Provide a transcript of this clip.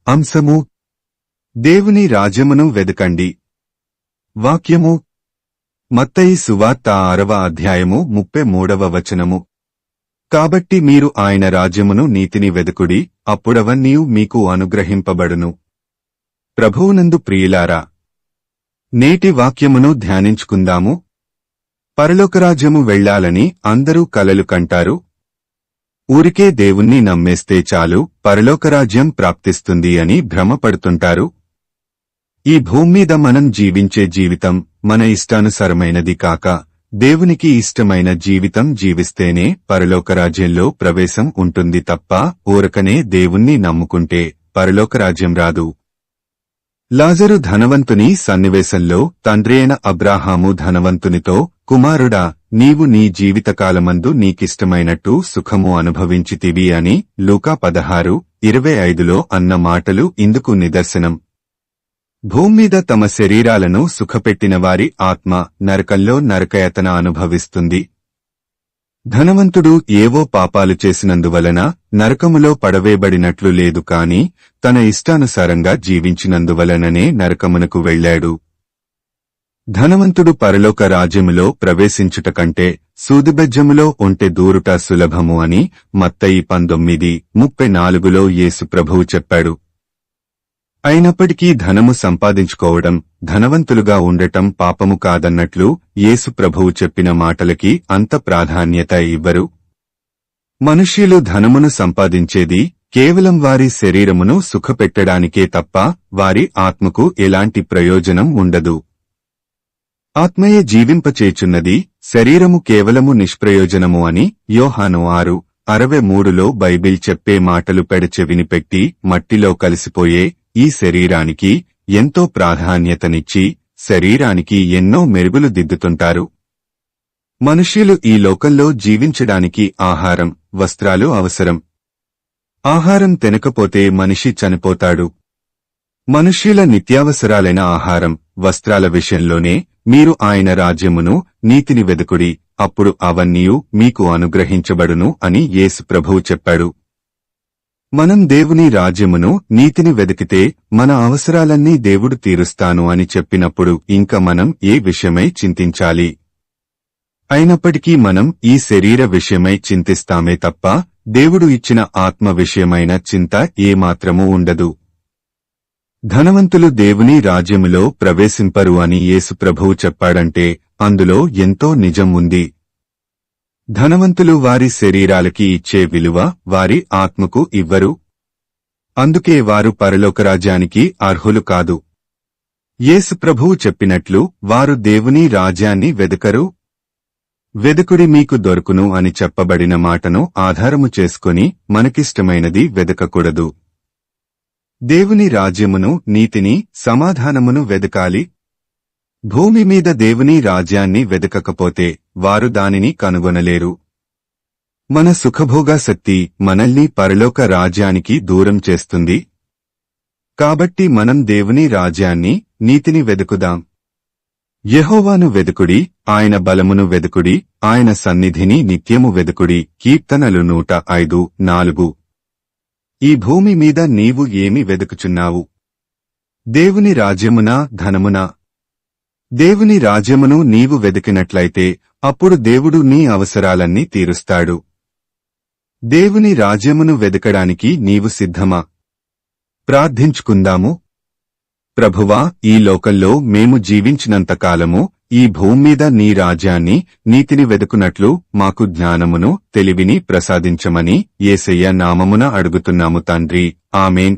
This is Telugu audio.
అంశము దేవుని రాజ్యమును వెదకండి. వాక్యము మత్తయి సువార్త 6వ అధ్యాయము 33వ వచనము. కాబట్టి మీరు ఆయన రాజ్యమును నీతిని వెదకుడి, అప్పుడవన్నీయు మీకు అనుగ్రహింపబడును. ప్రభువునందు ప్రియులారా, నేటి వాక్యమును ధ్యానించుకుందాము. పరలోకరాజ్యము వెళ్లాలని అందరూ కలలు కంటారు. ఊరికే దేవుణ్ణి నమ్మేస్తే చాలు పరలోకరాజ్యం ప్రాప్తిస్తుంది అని భ్రమపడుతుంటారు. ఈ భూమ్మీద మనం జీవించే జీవితం మన ఇష్టానుసారమైనది కాక దేవునికి ఇష్టమైన జీవితం జీవిస్తేనే పరలోకరాజ్యంలో ప్రవేశం ఉంటుంది తప్ప ఊరకనే దేవుణ్ణి నమ్ముకుంటే పరలోకరాజ్యం రాదు. లాజరు ధనవంతుని సన్నివేశంలో తండ్రియైన అబ్రాహాము ధనవంతునితో, కుమారుడా, నీవు నీ జీవితకాలమందు నీకిష్టమైనట్టు సుఖము అనుభవించితివి అని లూకా 16:25లో అన్న మాటలు ఇందుకు నిదర్శనం. భూమ్మీద తమ శరీరాలను సుఖపెట్టిన వారి ఆత్మ నరకంలో నరకయాతన అనుభవిస్తుంది. ధనవంతుడు ఏవో పాపాలు చేసినందువలన నరకములో పడవేయబడినట్లు లేదు కాని తన ఇష్టానుసారంగా జీవించినందువలననే నరకమునకు వెళ్లాడు. ధనవంతుడు పరలోక రాజ్యములో ప్రవేశించుట కంటే సూదిబెజ్జములో ఒంటె దూరుట సులభము అని మత్తయి 19:34లో యేసు ప్రభువు చెప్పాడు. అయినప్పటికీ ధనము సంపాదించుకోవడం, ధనవంతులుగా ఉండటం పాపము కాదన్నట్లు యేసు ప్రభువు చెప్పిన మాటలకి అంత ప్రాధాన్యత ఇవ్వరు. మనుష్యులు ధనమును సంపాదించేది కేవలం వారి శరీరమును సుఖపెట్టడానికే తప్ప వారి ఆత్మకు ఎలాంటి ప్రయోజనం ఉండదు. ఆత్మయే జీవింపచేచున్నది, శరీరము కేవలము నిష్ప్రయోజనము అని యోహాను 6:63లో బైబిల్ చెప్పే మాటలు పెడచెవిని పెట్టి మట్టిలో కలిసిపోయే ఈ శరీరానికి ఎంతో ప్రాధాన్యతనిచ్చి శరీరానికి ఎన్నో మెరుగులు దిద్దుతుంటారు. మనుష్యులు ఈ లోకంలో జీవించడానికి ఆహారం, వస్త్రాలు అవసరం. ఆహారం తినకపోతే మనిషి చనిపోతాడు. మనుష్యుల నిత్యావసరాలైన ఆహారం, వస్త్రాల విషయంలోనే మీరు ఆయన రాజ్యమును, నీతిని వెదకుడి, అప్పుడు అవన్నీయు మీకు అనుగ్రహించబడును అని యేసు ప్రభువు చెప్పాడు. మనం దేవుని రాజ్యమును, నీతిని వెదికితే మన అవసరాలన్నీ దేవుడు తీరుస్తాను అని చెప్పినప్పుడు ఇంక మనం ఏ విషయమై చింతించాలి? అయినప్పటికీ మనం ఈ శరీర విషయమై చింతిస్తామే తప్ప దేవుడు ఇచ్చిన ఆత్మ విషయమైన చింత ఏమాత్రమూ ఉండదు. ధనవంతులు దేవుని రాజ్యములో ప్రవేశింపరు అని యేసు ప్రభువు చెప్పాడంటే అందులో ఎంతో నిజం ఉంది. ధనవంతులు వారి శరీరాలకి ఇచ్చే విలువ వారి ఆత్మకు ఇవ్వరు. అందుకే వారు పరలోకరాజ్యానికి అర్హులు కాదు. యేసు ప్రభువు చెప్పినట్లు వారు దేవుని రాజ్యాన్ని వెదకరు. వెదకుడి మీకు దొరుకును అని చెప్పబడిన మాటను ఆధారము చేసుకుని మనకిష్టమైనది వెదకకూడదు. దేవుని రాజ్యమును, నీతిని, సమాధానమును వెదకాలి. భూమి మీద దేవుని రాజ్యాన్ని వెదకకపోతే వారు దానిని కనుగొనలేరు. మన సుఖభోగాసక్తి మనల్ని పరలోక రాజ్యానికి దూరం చేస్తుంది. కాబట్టి మనం దేవుని రాజ్యాన్ని, నీతిని వెదుకుదాం. యెహోవాను వెదుకుడి, ఆయన బలమును వెదుకుడి, ఆయన సన్నిధిని నిత్యము వెదుకుడి. కీర్తనలు 105:4. ఈ భూమి మీద నీవు ఏమి వెదుకుచున్నావు? దేవుని రాజ్యమునా, ధనమునా? దేవుని రాజ్యమును నీవు వెదికినట్లయితే అప్పుడు దేవుడు నీ అవసరాలన్నీ తీరుస్తాడు. దేవుని రాజ్యమును వెదకడానికి నీవు సిద్ధమా? ప్రార్థించుకుందాము. ప్రభువా, ఈ లోకంలో మేము జీవించినంతకాలము ఈ భూమ్మీద నీ రాజ్యాన్ని, నీతిని వెదుకునట్లు మాకు జ్ఞానమును, తెలివిని ప్రసాదించమని యేసయ్య నామమున అడుగుతున్నాము తండ్రి. ఆమేన్.